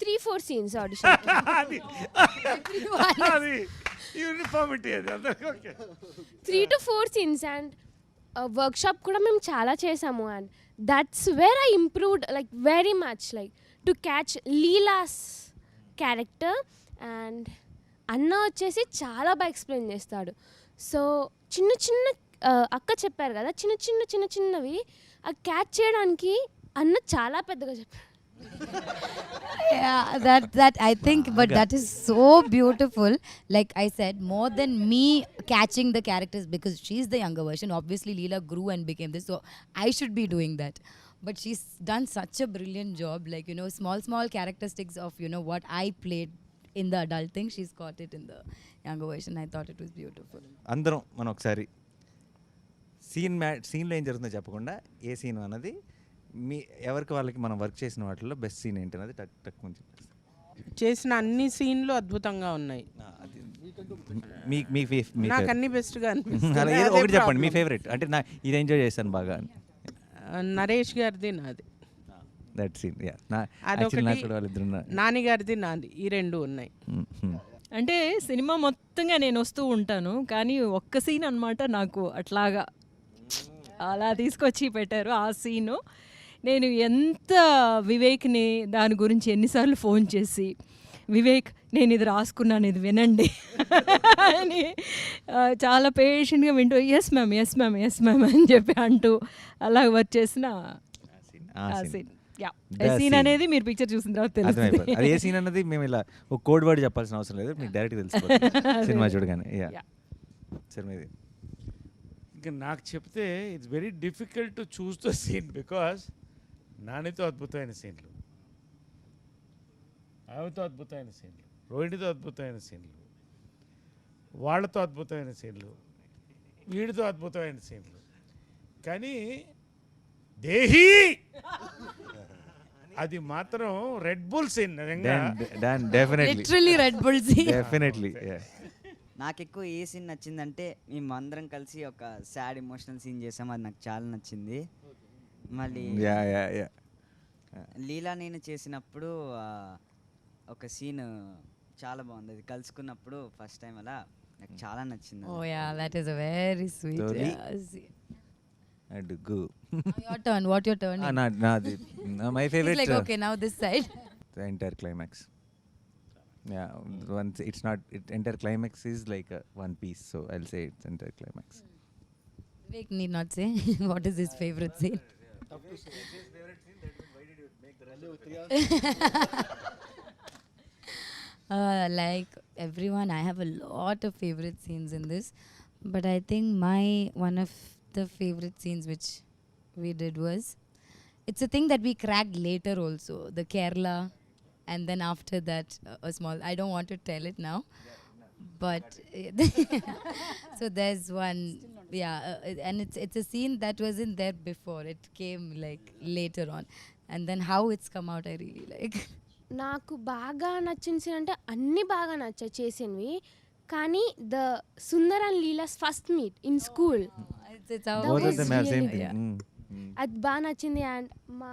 3-4 scenes audition. అది అది యూనిఫార్మిటీ అది అందరికీ okay. 3 to 4 scenes and workshop కూడా మేము చాలా చేసాము, and that's where I improved like very much, like to catch Leela's character. And అన్న వచ్చేసి చాలా బాగా ఎక్స్ప్లెయిన్ చేస్తాడు. సో చిన్న చిన్న అక్క చెప్పారు కదా, చిన్న చిన్నవి ఆ క్యాచ్ చేయడానికి అన్న చాలా పెద్దగా చెప్పాడు. Yeah, that I think, but that is so beautiful. Like I said, more than me catching the characters, because she's the younger version. Obviously, Leela grew and became this, so I should be doing that. But she's done such a brilliant job. Like, you know, small characteristics of, you know, what I played in the adult thing, she's got it in the younger version. I thought it was beautiful. అందరం మనం ఒకసారి సీన్లో ఏం జరుగుతుందో చెప్పకుండా ఏ scene అన్నది మీ ఎవరికి వాళ్ళకి మనం వర్క్ చేసిన వాటిలో బెస్ట్ సీన్ ఏంటి అన్నది టక్ టక్ ముందు చేసిన అన్ని సీన్లు అద్భుతంగా ఉన్నాయి. నాకు అన్ని బెస్ట్గా అనిపిస్తుంది. ఒకటి చెప్పండి మీ ఫేవరెట్, అంటే నా ఇది ఎంజాయ్ చేశాను బాగా. నరేష్ గారిది నాది, దట్ సీన్. అదొకటి, నాని గారిది నాది, ఈ రెండు ఉన్నాయి. అంటే సినిమా మొత్తంగా నేను వస్తూ ఉంటాను, కానీ ఒక్క సీన్ అనమాట నాకు అట్లాగా అలా తీసుకొచ్చి పెట్టారు. ఆ సీను నేను ఎంత వివేక్ని దాని గురించి ఎన్నిసార్లు ఫోన్ చేసి, వివేక్ నేను ఇది రాసుకున్నాను, ఇది వినండి అని చాలా పేషెంట్గా వింటూ ఎస్ మ్యామ్ అని చెప్పి అంటూ అలా వర్క్ చేసిన ఆ సీన్. సీన్ అనేది మీరు పిక్చర్ చూసిన తర్వాత తెలుస్తుంది. అది ఏ సీన్ అన్నది మేము ఇలా ఒక కోడ్ వర్డ్ చెప్పాల్సిన అవసరం లేదు, మీకు డైరెక్ట్ తెలిసిపోతుంది సినిమా చూడగానే. సరే మీది. ఇంకా నాకు చెప్తే it's very difficult to choose the scene, because నానితో అద్భుతమైన సీన్లు, ఆమెతో అద్భుతమైన సీన్లు, రోహిణితో అద్భుతమైన సీన్లు, వాళ్ళతో అద్భుతమైన సీన్లు, వీడితో అద్భుతమైన సీన్లు, కానీ దేహి అది మాత్రం Red Bull scene. Literally Red Bull scene. Definitely. నాకు ఎక్కువ ఏ సీన్ నచ్చిందంటే మేము అందరం కలిసి ఒక సాడ్ ఎమోషనల్ సీన్ చేసాం, అది నాకు చాలా నచ్చింది. మళ్ళీ లీలా నేను చేసినప్పుడు ఒక సీన్ చాలా బాగుంది, అది కలుసుకున్నప్పుడు ఫస్ట్ టైం అలా నాకు చాలా నచ్చింది. Oh yeah, that is a very sweet. అడుగు. Your turn. What your turn? My favorite. It's like okay, now this side. The entire climax. Yeah, once it's not. Entire climax is like one piece, so I'll say it's entire climax. Vivek need not say what is his favorite scene. Like everyone, I have a lot of favorite scenes in this, but I think one of the favorite scenes which we did was, it's a thing that we cracked later also, the Kerala, and then after that a small, I don't want to tell it now, but so there's one, and it's a scene that wasn't there before, it came like later on, and then how it's come out I really like. నాకు బాగా నచ్చిన scene అంటే అన్నీ బాగా నచ్చాయి చేసినవి, కానీ the Sundar and Leela's first meet in school అది బాగా నచ్చింది. అండ్ మా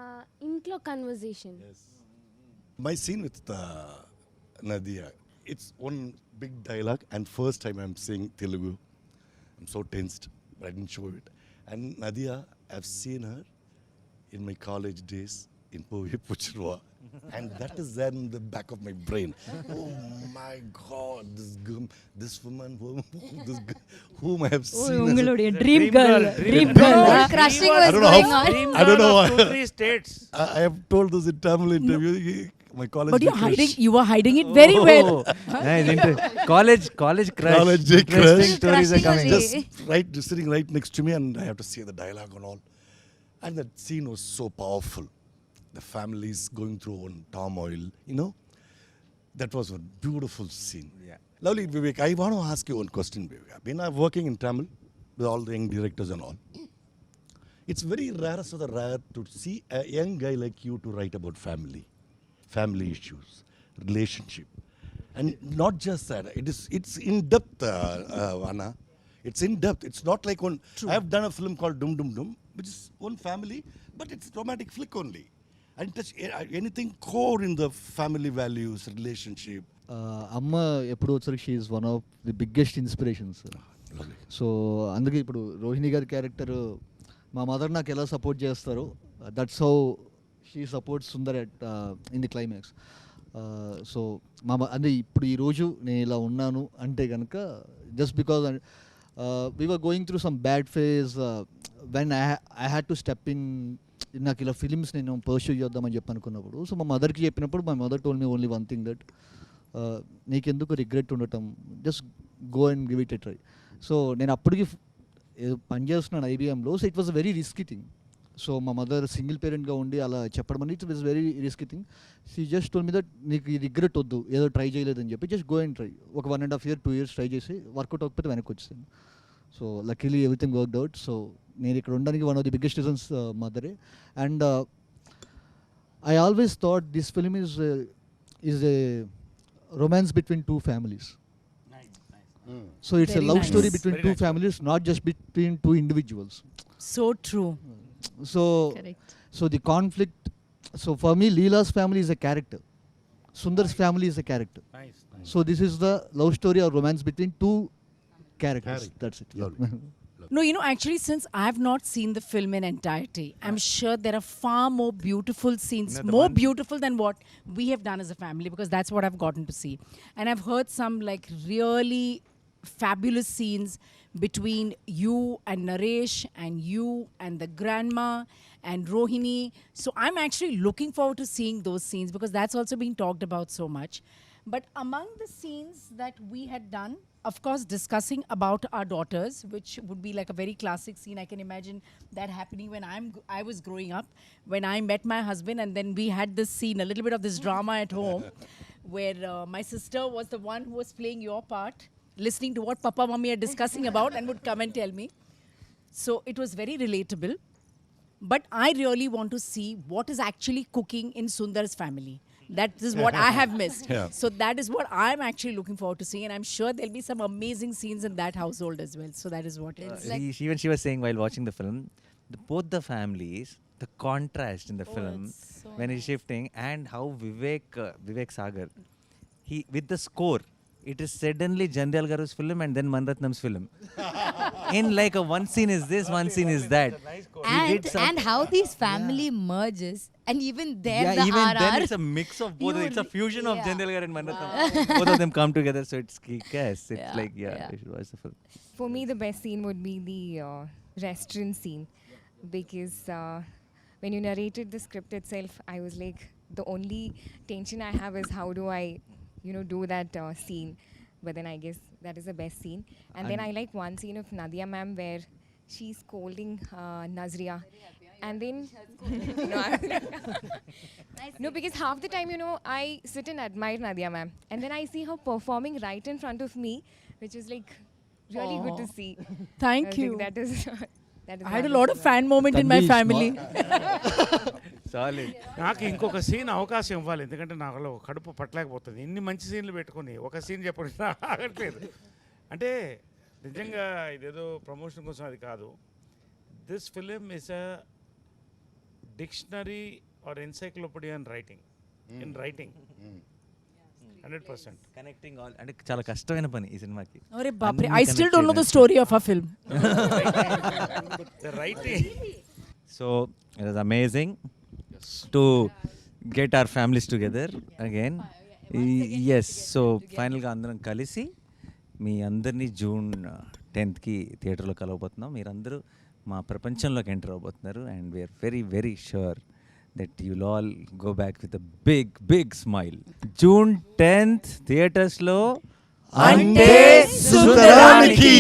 ఇంట్లో conversation. My scene with Nazriya, it's one big dialogue, and first time I'm saying Telugu. I'm so tensed, but I didn't show it. And Nazriya, I've seen her in my college days in Puchirwa, and that is there in the back of my brain. Oh my God, this woman, whom I have seen. Dream girl. Crushing was going on. I don't know. 2-3 states. I have told this in Tamil interview. My college. But you were hiding it very well. College crush. College Interesting stories are coming. Just sitting right next to me, and I have to say the dialogue and all. And that scene was so powerful. The family is going through one turmoil, you know. That was a beautiful scene. Yeah. Lovely, Vivek. I want to ask you one question, Vivek. I've been working in Tamil with all the young directors and all. It's very rare to see a young guy like you to write about family issues, relationship, and not just that. It's in depth, Anna. It's in depth. It's not like one. True. I have done a film called Dum Dum Dum, which is one family, but it's a romantic flick only. and touch anything core in the family values, relationship. అమ్మ ఎప్పుడు వచ్చరికి she is one of the biggest inspirations. Lovely. So అందుకే ఇప్పుడు రోహిణి గారి character మా mother నాకు ఎలా support చేస్తారో that's how she support Sundar at in the climax. So అంటే ఇప్పుడు ఈరోజు నేను ఇలా ఉన్నాను అంటే కనుక just because we were going through some bad phase when I had to step in. నాకు ఇలా ఫిలిమ్స్ నేను పర్స్యూ చేద్దామని చెప్పి అనుకున్నప్పుడు సో మా మదర్కి చెప్పినప్పుడు my mother told me only one thing that నీకెందుకు రిగ్రెట్ ఉండటం, just go and give it a try. So నేను అప్పటికి పనిచేస్తున్నాను ఐబిఎంలో. So it was a very risky thing. So మా మదర్ సింగిల్ పేరెంట్గా ఉండి అలా చెప్పడం అనేది it was very risky thing. She just told me that నీకు ఈ రిగ్రెట్ వద్దు, ఏదో ట్రై చేయలేదని చెప్పి జస్ట్ గో అండ్ ట్రై. ఒక 1.5 years 2 years ట్రై చేసి వర్కౌట్ అవ్వకపోతే వెనక్కి వచ్చేసాను. So luckily everything worked out. So నేను ఇక్కడ ఉండడానికి one of the biggest reasons మదరే. And I always thought this film is a romance between two families. So it's Very a love nice. story between Very two nice. families, not just between two individuals. So true. So Correct. so the conflict, so for me Leela's family is a character, Sundar's family is a character. Nice. So this is the love story or romance between two characters. Character. That's it. Lovely. No, you know, actually, since I have not seen the film in entirety, I'm sure there are far more beautiful scenes, No, the more one- beautiful than what we have done as a family, because that's what I've gotten to see. And I've heard some like really fabulous scenes between you and Naresh and you and the grandma and Rohini. So I'm actually looking forward to seeing those scenes because that's also being talked about so much. But among the scenes that we had done, of course, discussing about our daughters, which would be like a very classic scene. I can imagine that happening when I was growing up, when I met my husband, and then we had this scene, a little bit of this drama at home, where my sister was the one who was playing your part, listening to what Papa Mummy are discussing about, and would come and tell me. So it was very relatable. But I really want to see what is actually cooking in Sundar's family. That is what I have missed. Yeah. So that is what I'm actually looking forward to seeing, and I'm sure there'll be some amazing scenes in that household as well. So that is what it is. She was saying while watching the film, both the families, the contrast in the film it's so when he's shifting, and how Vivek Sagar, he with the score, it is suddenly Jandal Garu's film and then Manratnam's film. In like a one scene is this, one scene is that. He did And how these family merges, and even there Yeah, the even RR. then it's a mix of both. You It's a fusion of yeah. Jandal Gar and Manratnam. Both of them come together, so it's kick-ass. It's Yeah, like, yeah, yeah. you should watch the film. For me, the best scene would be the restaurant scene because when you narrated the script itself, I was like, the only tension I have is how do I, do that scene. But then I guess that is the best scene. And then I like one scene of Nadia ma'am where she's scolding Nazriya. And then, no, because half the time, I sit and admire Nadia ma'am. And then I see her performing right in front of me, which is like really good to Aw. see. Thank I was you. like, that is I had a lot of fan moment in my Tanvi is family. Solid. నాకు ఇంకొక scene అవకాశం ఇవ్వాలి, ఎందుకంటే నాకు కడుపు పట్టలేకపోతుంది. ఇన్ని మంచి సీన్లు పెట్టుకుని ఒక సీన్ చెప్పడం ఆగట్లేదు. అంటే నిజంగా ఇదేదో ప్రమోషన్ కోసం అది కాదు. This film is a dictionary or encyclopedia in writing. 100%. Connecting all, అంటే చాలా కష్టమైన పని ఈ సినిమాకి. Arey baapre, అన్ని I still connect don't know the చేయడానికి. story of our film. The writing. So it was amazing to get our families together again. Yes, so ఫైనల్గా అందరం కలిసి మీ అందరినీ June 10th థియేటర్లో కలవబోతున్నాం. మీరందరూ మా ప్రపంచంలోకి ఎంటర్ అవబోతున్నారు. And we are very very sure that you'll all go back with a big smile. June 10th థియేటర్స్లో Ante Sundaraniki.